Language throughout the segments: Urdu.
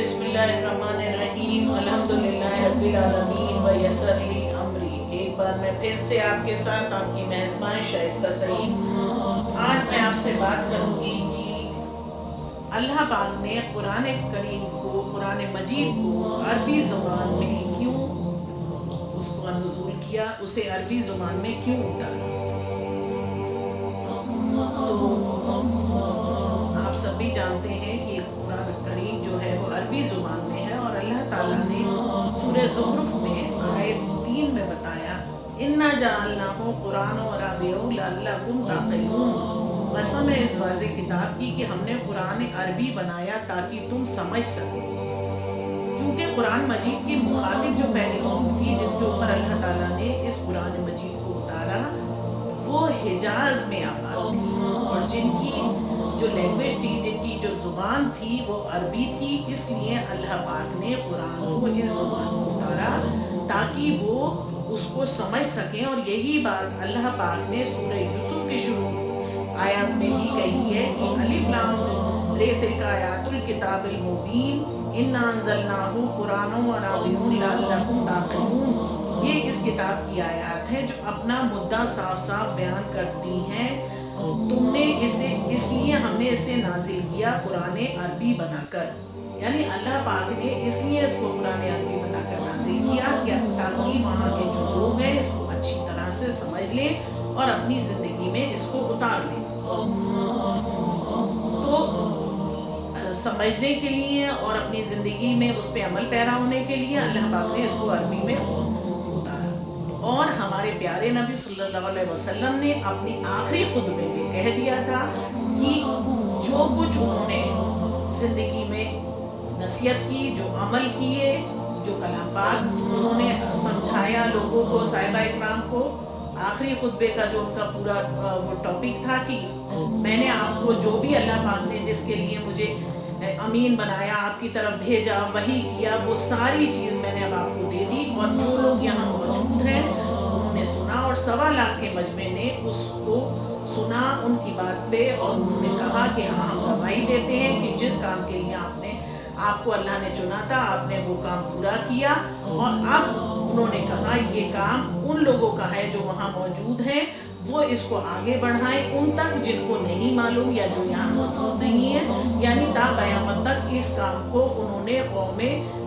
بسم اللہ الرحمن الرحیم الحمدللہ رب العالمین ویسر لی امری۔ ایک بار میں پھر سے آپ کے ساتھ آپ کی میزبان شائستہ سعید، آج میں آپ سے بات کروں گی کہ اللہ پاک نے قرآن کریم کو، قرآن مجید کو عربی زبان میں کیوں اس کو نزول کیا، اسے عربی زبان میں کیوں اتارا۔ تو آپ سب بھی جانتے ہیں کہ قرآن کریم جو ہے وہ عربی زبان میں ہے، اور اللہ تعالیٰ نے سورہ زخرف میں آیت 3 میں بتایا اِنَّا جَعَلْنَاهُ قُرْآنًا عَرَبِيًّا لَعَلَّكُمْ تَعْقِلُونَ۔ قسم ہے اس واضح کتاب کی کہ ہم نے قرآن عربی بنایا تاکہ تم سمجھ سکو، کیونکہ قرآن مجید کی مخاطب جو پہلی قوم تھی جس کے اوپر اللہ تعالیٰ نے اس قرآن مجید کو اتارا، وہ حجاز میں آباد تھی، اور جن کی جو لینگویج تھی، جن کی جو زبان تھی وہ عربی تھی۔ اس لیے اللہ پاک نے قرآن کو اس زبان میں اتارا تاکہ وہ اس کو سمجھ سکیں، اور یہی بات اللہ پاک نے سورہ یوسف کے شروع آیات میں بھی کہی ہے کہ الف لام رے تلک آیات الکتاب المبین انا انزلناہ قرآن عربی لعلکم تعقلون۔ یہ اس کتاب کی آیات ہیں جو اپنا مدعا صاف صاف بیان کرتی ہیں۔ تم نے اسے اس لیے ہم نے اسے نازل کیا قرآن عربی بنا کر، یعنی اللہ پاک نے اس لیے اس کو قرآن عربی بنا کر نازل کیا تاکہ وہاں کے جو لوگ ہیں اس کو اچھی طرح سے سمجھ لیں اور اپنی زندگی میں اس کو اتار لیں۔ تو سمجھنے کے لیے اور اپنی زندگی میں اس پہ عمل پیرا ہونے کے لیے اللہ پاک نے اس کو عربی میں اتارا۔ اور ہمارے پیارے نبی صلی اللہ علیہ وسلم نے اپنی آخری خطبے میں کہہ دیا تھا کہ جو کچھ انہوں نے زندگی میں نصیحت کی، جو عمل کیے، جو کلام پاک انہوں نے سمجھایا لوگوں کو، صحابہ اکرام کو، آخری خطبے کا جو ان کا پورا وہ ٹاپک تھا کہ میں نے آپ کو جو بھی اللہ پاک نے جس کے لیے مجھے امین بنایا، آپ کی طرف بھیجا، وحی کیا، وہ ساری چیز میں نے اب آپ کو دے دی، اور جو لوگ یہاں موجود ہیں انہوں نے سنا، اور 1.25 لاکھ کے مجمع نے اس کو سنا ان کی بات پہ، اور انہوں نے کہا کہ ہاں ہم گواہی دیتے ہیں کہ جس کام کے لیے آپ کو اللہ نے چنا تھا آپ نے وہ کام پورا کیا۔ اور اب انہوں نے کہا یہ کام ان لوگوں کا ہے جو وہاں موجود ہیں، وہ اس کو آگے بڑھائیں ان تک جن کو نہیں معلوم یا جو یہاں موجود نہیں ہے، یعنی تا قیامت تک اس کام کو انہوں نے قوم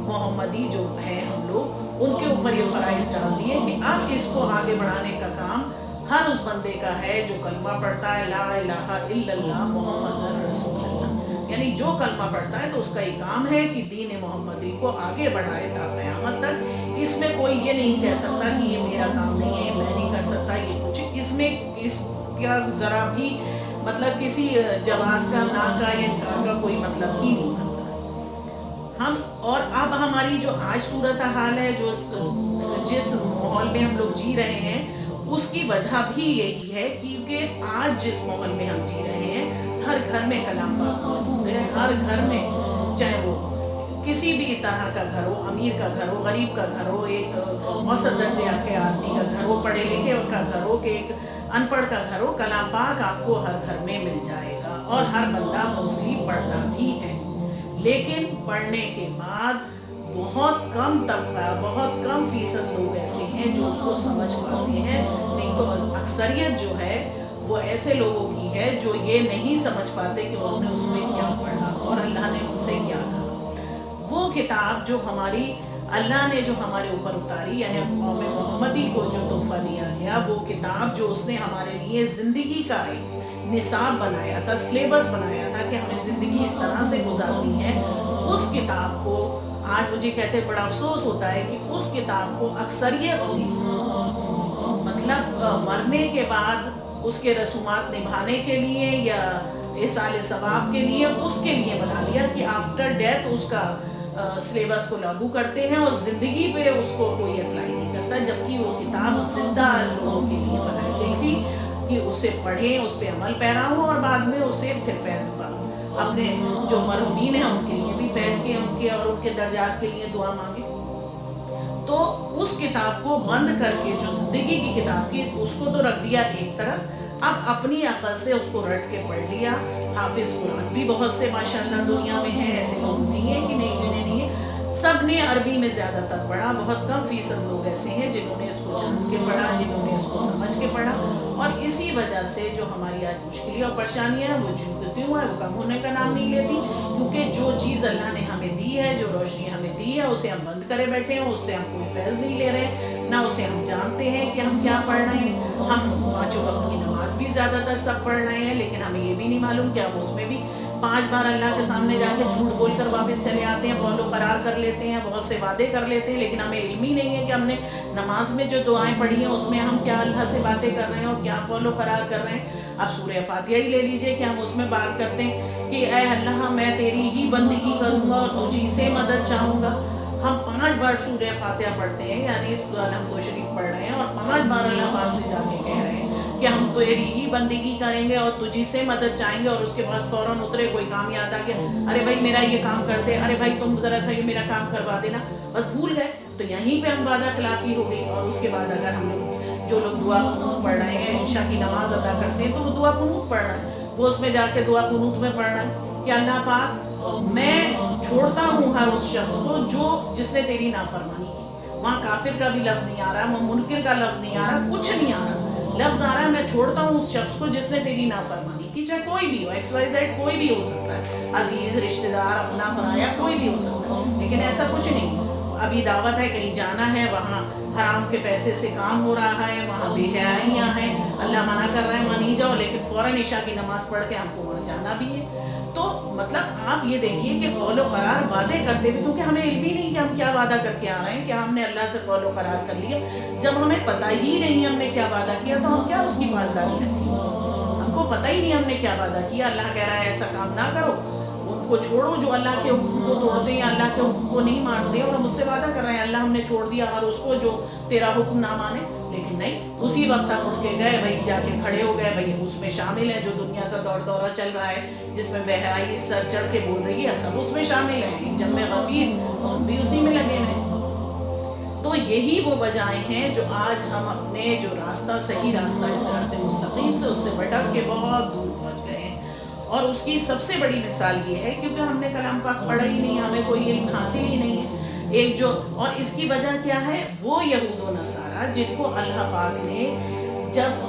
محمدی جو ہے ہم لوگ ان کے اوپر یہ فرائض ڈال دیے کہ اب اس کو آگے بڑھانے کا کام ہر اس بندے کا ہے جو کلمہ پڑھتا ہے لا الہ الا اللہ محمد رسول اللہ، یعنی جو کلمہ پڑھتا ہے تو اس کا یہ کام ہے کہ دین محمدی کو آگے بڑھائے تا قیامت تک۔ اس میں کوئی یہ نہیں کہہ سکتا کہ یہ میرا کام نہیں ہے، میں نہیں کر سکتا یہ کچھ، اس میں اس کا ذرا بھی مطلب کسی جواز کا، نہ کا یا انکار کا کوئی مطلب ہی نہیں بنتا ہے۔ اور اب ہماری جو آج صورتحال ہے، جس ماحول میں ہم لوگ جی رہے ہیں، اس کی وجہ بھی یہی ہے کیونکہ آج جس ماحول میں ہم جی رہے ہیں ہر گھر میں کلام پاک موجود ہے، ہر گھر میں، چاہے وہ کسی بھی طرح کا گھر ہو، امیر کا گھر ہو، غریب کا گھر ہو، ایک اوسط درجے کے آدمی کا گھر ہو، پڑھے لکھے کا گھر ہو کہ ایک ان پڑھ کا گھر ہو، کلام پاک آپ کو ہر گھر میں مل جائے گا، اور ہر بندہ موسٹلی پڑھتا بھی ہے۔ لیکن پڑھنے کے بعد بہت کم طبقہ، بہت کم فیصد لوگ ایسے ہیں جو اس کو سمجھ پاتے ہیں، نہیں تو اکثریت جو ہے وہ ایسے لوگوں کی ہے جو یہ نہیں سمجھ پاتے کہ انہوں نے اس میں کیا پڑھا اور اللہ نے ان سے کیا کہا۔ وہ کتاب جو اللہ نے جو ہمارے اوپر اتاری، یعنی قوم محمدی کو جو تحفہ دیا گیا، وہ کتاب جو اس نے ہمارے لیے زندگی کا ایک نصاب بنایا تھا، سلیبس بنایا تھا کہ ہمیں زندگی اس طرح سے گزارنی ہے، اس کتاب کو آج مجھے کہتے بڑا افسوس ہوتا ہے کہ اس کتاب کو اکثریت نے مطلب مرنے کے بعد اس کے رسومات نبھانے کے لیے یا ایصال ثواب کے لیے اس کے لیے بنا لیا کہ آفٹر ڈیتھ اس کا سلیبس کو لاگو کرتے ہیں، اور زندگی پہ اس کو کوئی اپلائی نہیں کرتا، جبکہ وہ کتاب زندہ لوگوں کے لیے بنائی گئی تھی کہ اسے پڑھیں، اس پہ عمل پیرا ہوں، اور بعد میں اسے پھر فیض پا اپنے جو مرحومین ہیں ان کے لیے بھی فیض کے، ان کے اور ان کے درجات کے لیے دعا مانگے۔ تو اس کتاب کو بند کر کے جو زندگی کی کتاب کی اس کو تو رکھ دیا ایک طرف، اب اپنی عقل سے اس کو رٹ کے پڑھ لیا۔ حافظ قرآن بھی بہت سے ماشاءاللہ دنیا میں ہیں، ایسے لوگ نہیں ہیں کہ نہیں جنہیں نہیں سب نے عربی میں زیادہ تر پڑھا، بہت کم فیصد لوگ ایسے ہیں جنہوں نے اس کو جان کے پڑھا، جنہوں نے اس کو سمجھ کے پڑھا، اور اسی وجہ سے جو ہماری آج مشکلیں اور پریشانیاں ہیں وہ جن کیوں ہے وہ کم ہونے کا نام نہیں لیتی، کیونکہ جو چیز اللہ نے ہمیں دی ہے، جو روشنی ہمیں دی ہے، اسے ہم بند کرے بیٹھے ہیں، اس سے ہم کوئی فیض نہیں لے رہے، نہ اسے ہم جانتے ہیں کہ ہم کیا پڑھ رہے ہیں۔ ہم 5 وقت کی نماز بھی زیادہ تر سب پڑھ رہے ہیں، لیکن ہمیں یہ بھی نہیں معلوم کہ ہم اس میں بھی 5 بار اللہ کے سامنے جا کے جھوٹ بول کر واپس چلے آتے ہیں، قول و قرار کر لیتے ہیں، بہت سے وعدے کر لیتے ہیں، لیکن ہمیں علم ہی نہیں ہے کہ ہم نے نماز میں جو دعائیں پڑھی ہیں اس میں ہم کیا اللہ سے باتیں کر رہے ہیں اور کیا قول و قرار کر رہے ہیں۔ اب سورہ فاتحہ ہی لے لیجئے کہ ہم اس میں بات کرتے ہیں کہ اے اللہ میں تیری ہی بندگی کروں گا اور تجھی سے مدد چاہوں گا۔ ہم 5 بار سورہ فاتحہ پڑھتے ہیں، یعنی اس الحمد شریف پڑھ رہے ہیں اور 5 بار اللہ پاک سے جا کے کہہ رہے ہیں کہ ہم تیری ہی بندگی کریں گے اور تجھی سے مدد چاہیں گے، اور اس کے بعد فوراً اترے کوئی کام یاد آ گیا، ارے بھائی میرا یہ کام کر دے، ارے بھائی تم ذرا سا یہ میرا کام کروا دینا، بس بھول گئے، تو یہیں پہ ہم وعدہ خلافی ہو گئی۔ اور اس کے بعد اگر ہم لوگ جو لوگ دعا قنوت پڑھ رہے ہیں، عشاء کی نماز ادا کرتے ہیں، تو وہ دعا قنوت پڑھ رہے ہیں، وہ اس میں جا کے دعا قنوت میں پڑھ رہے ہیں کہ اللہ پاک میں چھوڑتا ہوں ہر اس شخص کو جس نے تیری نافرمانی کی۔ وہاں کافر کا بھی لفظ نہیں آ رہا، وہاں منکر کا لفظ نہیں آ رہا، کچھ نہیں آ رہا، لفظ آ رہا ہے میں چھوڑتا ہوں اس شخص کو جس نے تیری نافرمانی کی، چاہے کوئی بھی ہو، XYZ کوئی بھی ہو سکتا ہے، عزیز، رشتہ دار، اپنا پرایا، کوئی بھی ہو سکتا ہے، لیکن ایسا کچھ نہیں۔ ابھی دعوت ہے، کہیں جانا ہے، وہاں حرام کے پیسے سے کام ہو رہا ہے، وہاں بے حیائیاں ہیں، اللہ منع کر رہا ہے وہاں نہیں جاؤ، لیکن فوراً عشاء کی نماز پڑھ کے ہم کو وہاں جانا بھی ہے۔ تو مطلب آپ یہ دیکھیے کہ قول و قرار وعدے کرتے ہوئے، کیونکہ ہمیں علم ہی نہیں کہ ہم کیا وعدہ کر کے آ رہے ہیں، کیا ہم نے اللہ سے قول و قرار کر لیا، جب ہمیں پتہ ہی نہیں ہم نے کیا وعدہ کیا تو ہم کیا اس کی پاسداری رکھیں گے؟ ہم کو پتہ ہی نہیں ہم نے کیا وعدہ کیا، اللہ کہہ رہا ہے ایسا کام نہ کرو، ان کو چھوڑو جو اللہ کے حکم کو توڑتے ہیں، اللہ کے حکم کو نہیں مانتے، اور ہم اس سے وعدہ کر رہے ہیں اللہ ہم نے چھوڑ دیا اور اس کو جو تیرا حکم نہ مانے، لیکن نہیں، اسی وقت ہم اٹھ کے گئے بھائی، جا کے کھڑے ہو گئے بھائی، اس میں شامل ہے جو دنیا کا دور دورہ چل رہا ہے جس میں بے حیائی سر چڑھ کے بول رہی ہے، سب اس میں شامل ہیں، جم غفیر ہم بھی اسی میں لگے ہیں۔ تو یہی وہ وجہیں ہیں جو آج ہم اپنے جو راستہ، صحیح راستہ ہے صراط مستقیم سے، اس سے بھٹک کے بہت دور پہنچ گئے ہیں، اور اس کی سب سے بڑی مثال یہ ہے کیونکہ ہم نے کلام پاک پڑھا ہی نہیں، ہمیں کوئی علم حاصل ہی نہیں ہے۔ ایک جو اور اس کی وجہ کیا ہے، وہ یہود و نصارہ جن کو اللہ پاک نے جب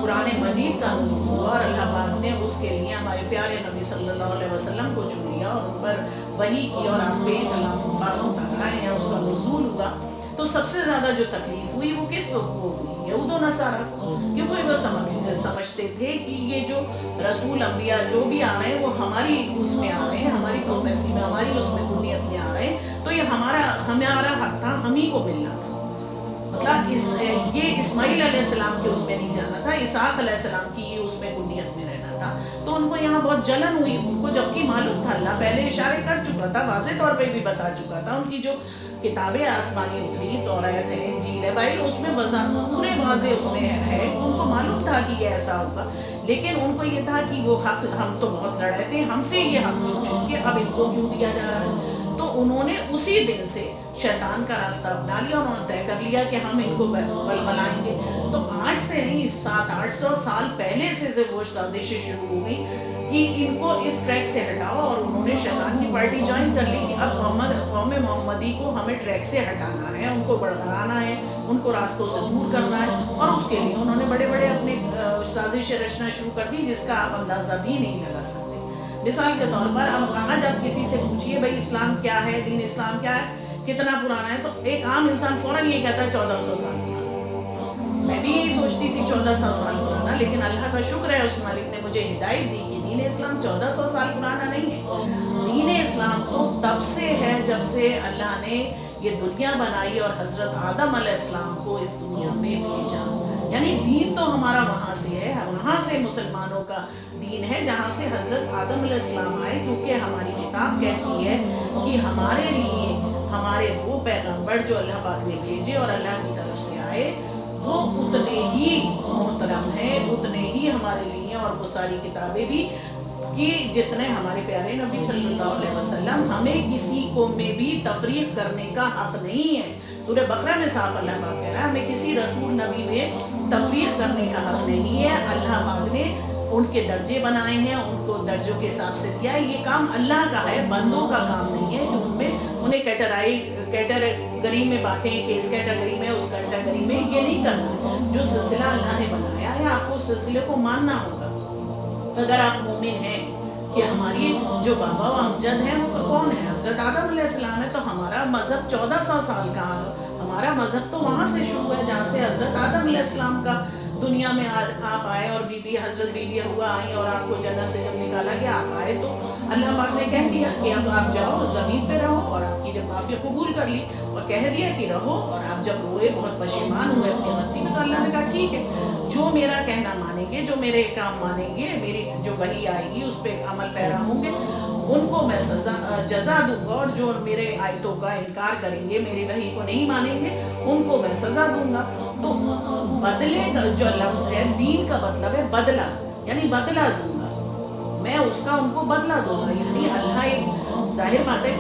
قرآن مجید کا نزول ہوا اور اللہ پاک نے اس کے لیے ہمارے پیارے نبی صلی اللہ علیہ وسلم کو چن لیا اور ان پر وحی کی اور آپ پہ کلام پاک اتارا ہے یا اس کا نزول ہوا، تو سب سے زیادہ جو تکلیف ہوئی وہ کس کو ہوئی؟ یہود و نصارہ کو، کیونکہ وہ سمجھتے تھے کہ یہ جو رسول انبیاء جو بھی آ رہے ہیں وہ ہماری اس میں آ رہے ہیں، ہماری پروفیسی میں، ہماری اس میں کنیت میں آ رہے ہیں، تو یہ ہمارا حق تھا، ہم ہی کو ملنا تھا۔ مطلب یہ اسماعیل علیہ السلام کے اس میں نہیں جانا تھا، اسحاق علیہ السلام کی یہ اس میں کنیت میں رہنا تھا، تو ان کو یہاں بہت جلن ہوئی، ان کو جبکہ معلوم تھا، اللہ پہلے اشارے کر چکا تھا، واضح طور پہ بھی بتا چکا تھا، ان کی جو کتابیں آسمانی اتری، توریت ہے، انجیل ہے، بائبل، اس میں پورے واضح اس میں ہے، ان کو معلوم تھا کہ یہ ایسا ہوگا، لیکن ان کو یہ تھا کہ وہ حق ہم تو بہت لڑائے تھے، ہم سے یہ حق کیوں چھن کے اب ان کو کیوں دیا جا رہا ہے، تو انہوں نے اسی دن سے شیطان کا راستہ اپنا لیا، انہوں نے طے کر لیا کہ ہم ان کو بلغلائیں گے۔ تو آج سے نہیں، 700-800 سال پہلے سے وہ سازشیں شروع ہو گئی کہ ان کو اس ٹریک سے ہٹاؤ، اور انہوں نے شیطان کی پارٹی جوائن کر لی کہ اب قوم محمدی کو ہمیں ٹریک سے ہٹانا ہے، ان کو بڑھانا ہے، ان کو راستوں سے دور کرنا ہے، اور اس کے لیے انہوں نے بڑے بڑے اپنے سازشیں رچنا شروع کر دی جس کا آپ اندازہ بھی نہیں لگا سکتے۔ مثال کے طور پر اب آج آپ کسی سے پوچھئے بھائی اسلام کیا ہے، دین اسلام کیا ہے، کتنا پرانا ہے، تو ایک عام انسان فوراً یہ کہتا ہے 1400 سال پرانا۔ میں بھی یہی سوچتی تھی 1400 سال پرانا، لیکن اللہ کا شکر ہے اس مالک نے مجھے ہدایت دی کہ دین اسلام 1400 سال پرانا نہیں ہے، دین اسلام تو تب سے ہے جب سے اللہ نے یہ دنیا بنائی اور حضرت آدم علیہ السلام کو اس دنیا میں بھیجا، یعنی دین تو ہمارا وہاں سے ہے، وہاں سے مسلمانوں کا دین ہے جہاں سے حضرت آدم علیہ السلام آئے، کیونکہ ہماری کتاب کہتی ہے کہ ہمارے لیے ہمارے وہ پیغمبر جو اللہ پاک نے بھیجے اور اللہ کی طرف سے آئے وہ اتنے ہی محترم ہیں، اتنے ہی ہمارے لیے، اور وہ ساری کتابیں بھی کہ جتنے ہمارے پیارے نبی صلی اللہ علیہ وسلم، ہمیں کسی کو میں بھی تفریق کرنے کا حق نہیں ہے۔ سورہ بقرہ میں صاف اللہ پاک کہہ رہا ہے ہمیں کسی رسول نبی میں تفریق کرنے کا حق نہیں ہے، اللہ پاک نے ان کے درجے بنائے ہیں، ان کو درجوں کے حساب سے دیا ہے، یہ کام اللہ کا ہے، بندوں کا کام نہیں ہے کہ ان میں انہیں کیٹیگری میں بانٹیں کہ اس کیٹیگری میں اس کیٹیگری میں، یہ نہیں کرنا. جو سلسلہ اللہ نے بنایا ہے آپ کو اس سلسلے کو ماننا ہوگا. اگر آپ مومن ہیں کہ ہماری جو بابا و امجد ہیں وہ کون ہے؟ حضرت آدم علیہ السلام ہے. تو ہمارا مذہب 1400 سال کا، ہمارا مذہب تو وہاں سے شروع ہے جہاں سے حضرت آدم علیہ السلام کا دنیا میں آپ آئے اور حضرت بی بی ہوا آئیں اور آپ کو جنت سے جب نکالا گیا آپ آئے تو اللہ پاک نے کہہ دیا کہ اب آپ جاؤ زمین پہ رہو. اور آپ کی جب معافی قبول کر لی اور کہہ دیا کہ رہو، اور آپ جب روئے بہت پشیمان ہوئے اپنی غلطی میں، تو اللہ نے کہا ٹھیک ہے، جو میرا کہنا مانیں گے، جو میرے کام مانیں گے، میری جو وحی آئے گی اس پہ عمل پیرا ہوں گے، ان کو میں جزا دوں گا. اور جو میرے آیتوں کا انکار کریں گے، میری وحی کو نہیں مانیں گے، ان کو میں سزا دوں گا. تو بدلے کا جو لفظ ہے، دین کا مطلب ہے بدلہ، یعنی بدلہ دوں گا میں اس کا، ان کو بدلہ دوں گا. یعنی اللہ ایک ظاہر بات ہے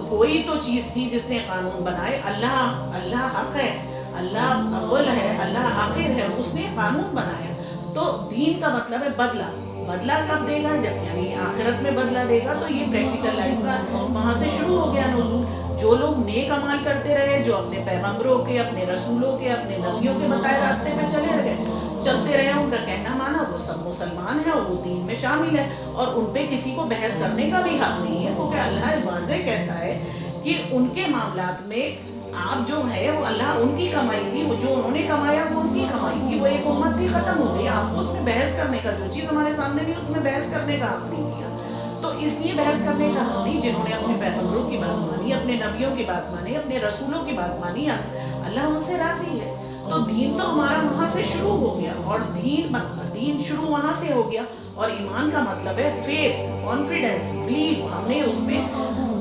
کوئی تو چیز تھی جس نے قانون بنائے. اللہ حق ہے، اللہ اول ہے، اللہ آخر ہے، اس نے قانون بنایا. تو دین کا مطلب ہے بدلہ. بدلہ کب دے گا؟ جب یعنی آخرت میں بدلہ دے گا. تو یہ پریکٹیکل لائف کا وہاں سے شروع ہو گیا نزول. جو لوگ نیک عمال کرتے رہے، جو اپنے پیغمبروں کے، اپنے رسولوں کے، اپنے نبیوں کے بتائے راستے پہ چلتے رہے، ان کا کہنا مانا، وہ سب مسلمان ہیں اور وہ دین میں شامل ہے. اور ان پہ کسی کو بحث کرنے کا بھی حق نہیں ہے، کیونکہ اللہ واضح کہتا ہے کہ ان کے معاملات میں آپ جو ہے وہ اللہ ان کی کمائی تھی، وہ جو انہوں نے کمایا وہ ان کی کمائی تھی، وہ ایک امت تھی، ختم ہو گئی. آپ کو اس میں بحث کرنے کا، جو چیز ہمارے سامنے نہیں اس میں بحث کرنے کا حق نہیں دیا. تو اس لیے بحث کرنے کا حق نہیں. جنہوں نے اپنے پیغمبروں کی بات مانی، اپنے نبیوں کی بات مانی، اپنے رسولوں کی بات مانی، اللہ ان سے راضی ہے. تو دین تو ہمارا وہاں سے شروع ہو گیا، اور دین شروع وہاں سے ہو گیا. اور ایمان کا مطلب ہے فیتھ، کانفیڈنس، بلیو. ہم نے اس پہ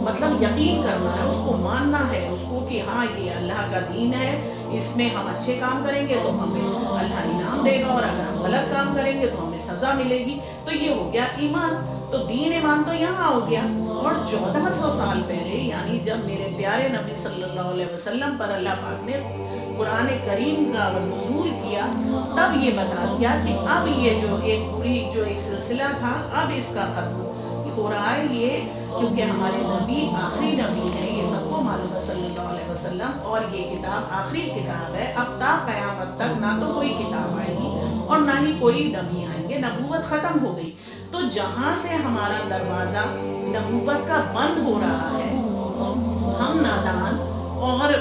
مطلب یقین کرنا ہے، اس کو ماننا ہے، اس کو کہ ہاں یہ اللہ کا دین ہے، اس میں ہم اچھے کام کریں گے تو ہمیں اللہ انعام دے گا، اور اگر ہم غلط کام کریں گے تو ہمیں سزا ملے گی. تو یہ ہو گیا ایمان. تو دین ایمان تو یہاں ہو گیا. اور 1400 سال پہلے، یعنی جب میرے پیارے نبی صلی اللہ علیہ وسلم پر اللہ پاک نے قرآن کریم کا نزول کیا، تب یہ بتا دیا کہ اب یہ جو ایک سلسلہ تھا، اب اس کا ختم ہو رہا ہے. یہ کیونکہ ہمارے نبی آخری نبی ہیں، یہ سب کو معلوم ہے صلی اللہ علیہ وسلم. اور یہ کتاب آخری کتاب ہے. اب تا قیامت تک نہ تو کوئی کتاب آئے گی اور نہ ہی کوئی نبی آئیں گے. نبوت ختم ہو گئی. تو جہاں سے ہمارا دروازہ نبوت کا بند ہو رہا ہے، ہم نادان اور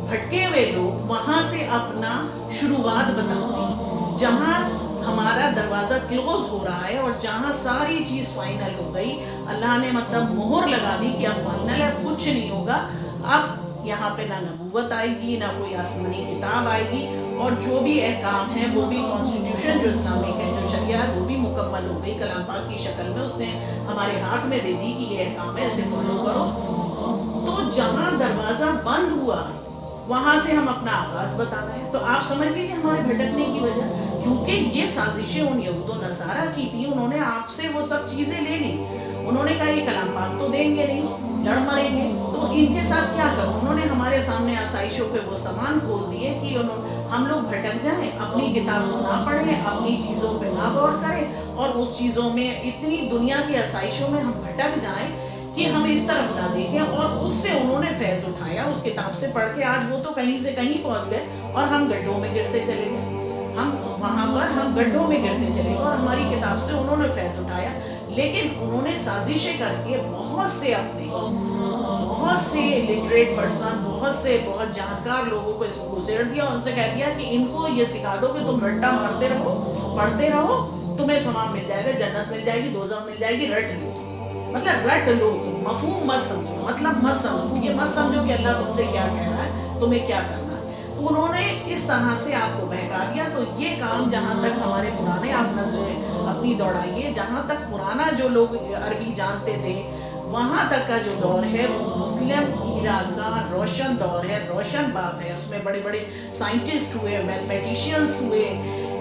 بھٹکے ہوئے لوگ وہاں سے اپنا شروعات بتاتے ہیں. جہاں ہمارا دروازہ کلوز ہو رہا ہے اور جہاں ساری چیز فائنل ہو گئی، اللہ نے مطلب مہر لگا دی کہ اب فائنل ہے، اب کچھ نہیں ہوگا. اب یہاں پہ نہ نبوت آئے گی، نہ کوئی آسمانی کتاب آئے گی، اور جو بھی احکام ہیں وہ بھی کانسٹیٹیوشن جو اسلامک ہے، جو شریعہ ہے، وہ بھی مکمل ہو گئی. کلام پاک کی شکل میں اس نے ہمارے ہاتھ میں دے دی کہ یہ احکام ہے، اسے فالو کرو. تو جہاں دروازہ بند ہوا وہاں سے ہم اپنا آغاز بتانا ہے. تو آپ سمجھ لیجیے ہمارے بھٹکنے کی وجہ، کیونکہ یہ سازشیں ان یہود و نصارہ کی تھی. انہوں نے آپ سے وہ سب چیزیں لے لی. انہوں نے کہا یہ کلام پاک تو دیں گے نہیں، لڑ مریں گے، تو ان کے ساتھ کیا کروں. انہوں نے ہمارے سامنے آسائشوں پہ وہ سامان کھول دیے کہ ہم لوگ بھٹک جائیں، اپنی کتاب کو نہ پڑھیں، اپنی چیزوں پہ نہ غور کریں، اور اس چیزوں میں اتنی دنیا کی آسائشوں میں ہم بھٹک جائیں کہ ہم اس طرف نہ دیکھیں. اور اس سے انہوں نے فیض اٹھایا، اس کتاب سے پڑھ کے آج وہ تو کہیں سے کہیں پہنچ گئے اور ہم گڈھوں میں گرتے چلے گئے. ہم وہاں پر گڈھوں میں گرتے چلے گئے، اور ہماری کتاب سے انہوں نے فیض اٹھایا. لیکن انہوں نے سازشیں کر کے بہت سے لٹریٹ پرسن، بہت جانکار لوگوں کو اس کو گزیر دیا. ان سے کہہ دیا کہ ان کو یہ سکھا دو کہ تم رٹا مارتے رہو، پڑھتے رہو، تمہیں ثواب مل جائے گا، جنت مل جائے گی، دوزخ مل جائے گی. رٹ لو، مطلب رٹ لو. تم مفہوم مت سمجھو، مطلب مت سمجھو، یہ مت سمجھو کہ اللہ تم سے کیا کہہ رہا ہے، تمہیں کیا کرنا ہے. تو انہوں نے اس طرح سے آپ کو بہکا دیا. تو یہ کام جہاں تک ہمارے پرانے، آپ نظریں اپنی دوڑائیے، جہاں تک پرانا جو لوگ عربی جانتے تھے وہاں تک کا جو دور ہے وہ مسلم ایرا کا روشن دور ہے، روشن باب ہے. اس میں بڑے بڑے سائنٹسٹ ہوئے، میتھمیٹیشینس ہوئے،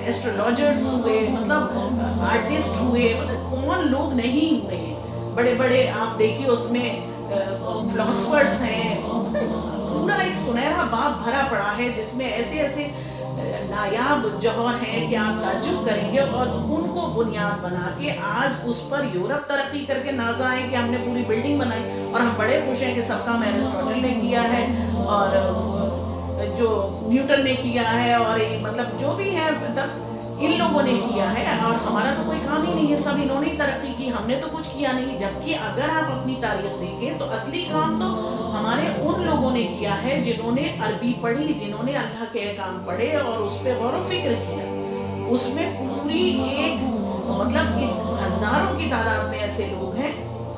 ایسٹرولوجرس ہوئے، مطلب آرٹسٹ ہوئے، مطلب کون لوگ نہیں ہوئے. بڑے بڑے آپ دیکھیے اس میں فلاسفرس ہیں. پورا ایک سنہرا باب بھرا پڑا ہے جس میں ایسے نایاب جوہر ہیں کہ آپ تعجب کریں گے، اور ان کو بنیاد بنا کے آج اس پر یورپ ترقی کر کے نازا ہے کہ ہم نے پوری بلڈنگ بنائی، اور ہم بڑے خوش ہیں کہ سب کام ایرسٹوٹل نے کیا ہے، اور جو نیوٹن نے کیا ہے، اور مطلب جو بھی ہے مطلب ان لوگوں نے کیا ہے، اور ہمارا تو کوئی کام ہی نہیں ہے، سب انہوں نے ترقی کی، ہم نے تو کچھ کیا نہیں۔ جبکہ اگر آپ اپنی تاریخ دیکھیں تو اصلی کام تو ہمارے ان لوگوں نے کیا ہے جنہوں نے عربی پڑھی، جنہوں نے اللہ کے احکام پڑھے اور اس پہ غور و فکر کیا۔ اس میں پوری ایک مطلب ہزاروں کی تعداد میں ایسے لوگ ہیں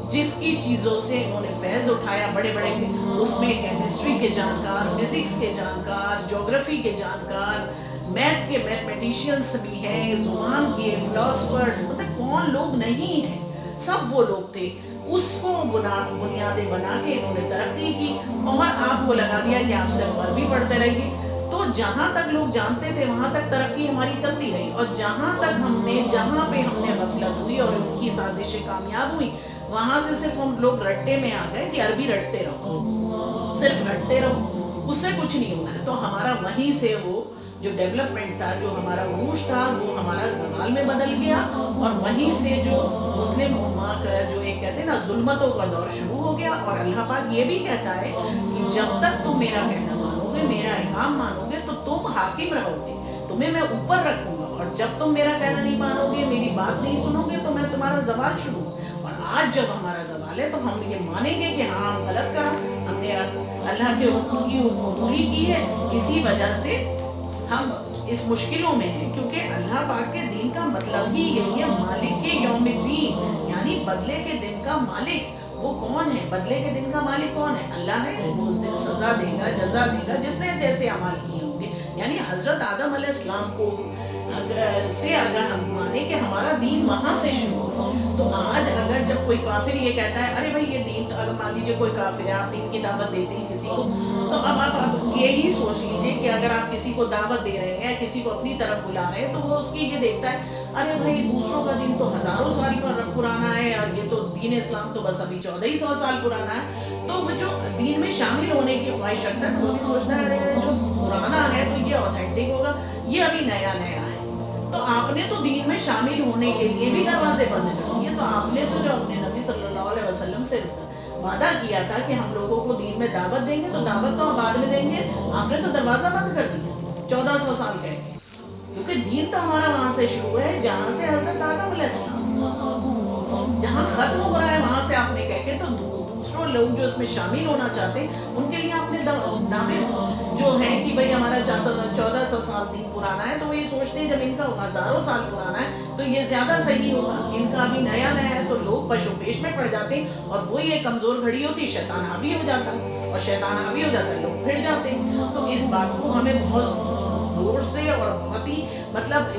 جس کی چیزوں سے انہوں نے فیض اٹھایا، بڑے بڑے اس میں کیمسٹری کے جانکار، فزکس کے جانکار، جغرافی کے جانکار، میتھ کے میتھمیٹیشینس بھی ہیں، زبان کے فلاسفرز، مطلب کون لوگ نہیں ہیں، سب وہ لوگ تھے۔ اس کو بنیادیں بنا کے انہوں نے ترقی کی، اور آپ کو لگا دیا کہ آپ صرف عربی پڑھتے رہیے۔ تو جہاں تک لوگ جانتے تھے وہاں تک ترقی ہماری چلتی رہی، اور جہاں پہ ہم نے غفلت ہوئی اور ان کی سازشیں کامیاب ہوئی، وہاں سے صرف ہم لوگ رٹے میں آ گئے کہ عربی رٹتے رہو، صرف رٹتے رہو، اس سے کچھ نہیں ہونا ہے۔ تو ہمارا وہیں سے وہ جو ڈیولپمنٹ تھا، جو ہمارا عروج تھا، وہ ہمارا زوال میں بدل گیا، اور وہیں سے جو مسلم امہ کا جو ایک کہتے ہیں نا ظلمتوں کا دور شروع ہو گیا۔ اور اللہ پاک یہ بھی کہتا ہے کہ جب تک تم میرا کہنا مانو گے، میرا احکام مانو گے، تو تم حاکم رہو گے، تمہیں میں اوپر رکھوں گا، اور جب تم میرا کہنا نہیں مانو گے، میری بات نہیں سنو گے، تو میں تمہارا زوال شروع۔ اور آج جب ہمارا زوال ہے تو ہم یہ مانیں گے کہ ہاں ہم غلط کرا، ہم نے اللہ کے حکم کی عبوری کی ہے، اسی وجہ سے ہم اس مشکلوں میں ہیں، کیونکہ اللہ پاک کے دین کا مطلب ہی یہی ہے، مالک کے یوم الدین، یعنی بدلے کے دن کا مالک۔ وہ کون ہے؟ بدلے کے دن کا مالک کون ہے؟ اللہ ہے۔ وہ اس دن سزا دے گا، جزا دے گا، جس نے جیسے اعمال کیے ہوں گے۔ یعنی حضرت آدم علیہ السلام کو سے اگر ہم مانیں کہ ہمارا دین وہاں سے شروع ہے، تو آج اگر جب کوئی کافر یہ کہتا ہے ارے بھائی یہ دین، تو اگر مان لیجیے کوئی کافر ہے، آپ دین کی دعوت دیتے ہیں کسی کو، تو اب آپ یہی سوچ لیجیے کہ اگر آپ کسی کو دعوت دے رہے ہیں، کسی کو اپنی طرف بلا رہے ہیں، تو وہ اس کی یہ دیکھتا ہے ارے بھائی دوسروں کا دین تو ہزاروں سال پرانا ہے، اور یہ تو دین اسلام تو بس ابھی 1400 سال پرانا ہے۔ تو وہ جو دین میں شامل ہونے کی خواہش رکھتا ہے، تو وہ بھی سوچتا ہے ارے جو پرانا ہے تو یہ اوتھینٹک ہوگا، یہ ابھی نیا نیا ہے۔ تو آپ نے تو دین میں شامل ہونے کے لیے بھی دروازے بند کر دیے۔ تو آپ نے تو جو اپنے نبی صلی اللہ علیہ وسلم سے وعدہ کیا تھا کہ ہم لوگوں کو دین میں دعوت دیں گے، تو دعوت تو ہم بعد میں دیں گے، آپ نے تو دروازہ بند کر دیا 1400 سال کہہ کے، کیونکہ دین تو ہمارا وہاں سے شروع ہے جہاں سے حضرت آدم علیہ السلام، جہاں ختم ہو رہا ہے وہاں سے آپ نے کہہ کے، تو دوسروں لوگ جو اس میں شامل ہونا چاہتے ہیں ان کے لیے آپ نے دعوے جو ہیں کہ بھئی ہمارا 1400 سال دین پرانا ہے، تو وہ یہ سوچتے ہیں جب ان کا ہزاروں سال پرانا ہے تو یہ زیادہ صحیح ہوگا، ان کا ابھی نیا نیا ہے، تو لوگ پشو پیش میں پڑ جاتے ہیں، اور وہ یہ کمزور گھڑی ہوتی ہے، شیطان حاوی ہو جاتا ہے، اور شیطان حاوی ہو جاتا ہے لوگ پھر جاتے ہیں۔ تو اس بات کو ہمیں بہت زور سے اور بہت ہی مطلب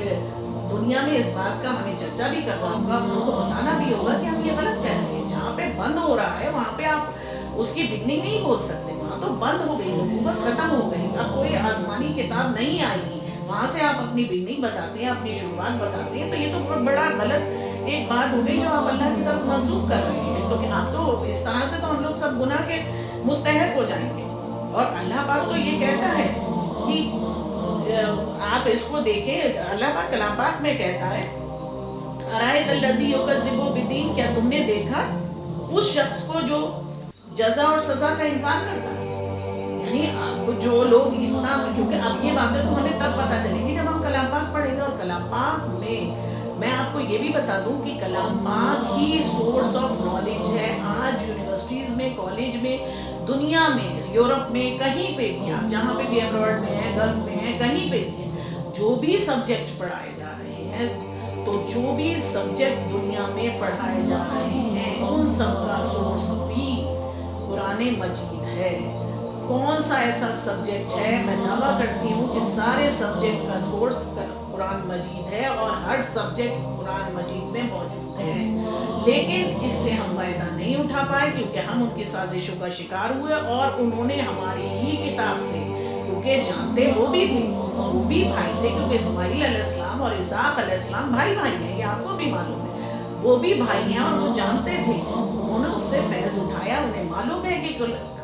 دنیا میں اس بات کا ہمیں چرچا بھی کرنا ہوگا، ہم لوگوں کو بتانا بھی ہوگا کہ ہم یہ غلط کہہ رہے ہیں۔ جہاں پہ بند ہو رہا ہے وہاں پہ آپ اس کی بگننگ نہیں بول سکتے، وہاں تو بند ہو گئی، نبوت ختم ہو گئی، اب کوئی آسمانی کتاب نہیں آئے گی، وہاں سے آپ اپنی بگننگ بتاتے ہیں، اپنی شروعات بتاتے ہیں، تو یہ تو بہت بڑا غلط ایک بات ہو گئی جو آپ اللہ کی طرف منسوخ کر رہے ہیں۔ تو آپ تو اس طرح سے تو ہم لوگ سب گناہ کے مستحق ہو جائیں گے۔ اور اللہ پاک تو یہ کہتا ہے کہ آپ اس کو دیکھیں، اللہ پاک کلام پاک میں کہتا ہے ارائیت الذی یکذب بالدین، کیا تم نے دیکھا اس شخص کو جو جزا اور سزا کا انکار کرتا ہے؟ یعنی اب جو لوگ اتنا، کیونکہ اب یہ باتیں تو ہمیں تب پتہ چلیں گی جب ہم کلام پاک پڑھیں گے، اور کلام پاک میں آپ کو یہ بھی بتا دوں کہ کلام پاک ہی سورس آف نالج ہے۔ آج یونیورسٹیز میں، کالج میں، دنیا میں، یورپ میں، کہیں پہ بھی آپ جہاں پہ بھی ابراڈ میں ہیں، گلف میں ہیں، کہیں پہ بھی ہیں، جو بھی سبجیکٹ پڑھائے جا رہے ہیں، تو جو بھی سبجیکٹ دنیا میں پڑھائے جا رہے ہیں ان سب کا سورس بھی قرآن مجید ہے۔ کون سا ایسا سبجیکٹ ہے، میں دعویٰ کرتی ہوں کہ سارے سبجیکٹ کا سورس قرآن مجید ہے، اور ہر سبجیکٹ قرآن مجید میں موجود ہے، لیکن اس سے ہم فائدہ نہیں اٹھا پائے کیونکہ ہم ان کی سازشوں کا شکار ہوئے، اور انہوں نے ہماری ہی کتاب سے، کیونکہ جانتے وہ بھی تھے، وہ بھی بھائی تھے، کیونکہ اسماعیل علیہ السلام اور اسحاق علیہ السلام بھائی ہیں، یہ آپ کو بھی معلوم ہے، وہ بھی بھائی ہیں، اور وہ جانتے تھے، انہوں نے اس سے فیض اٹھایا، انہیں معلوم ہے کہ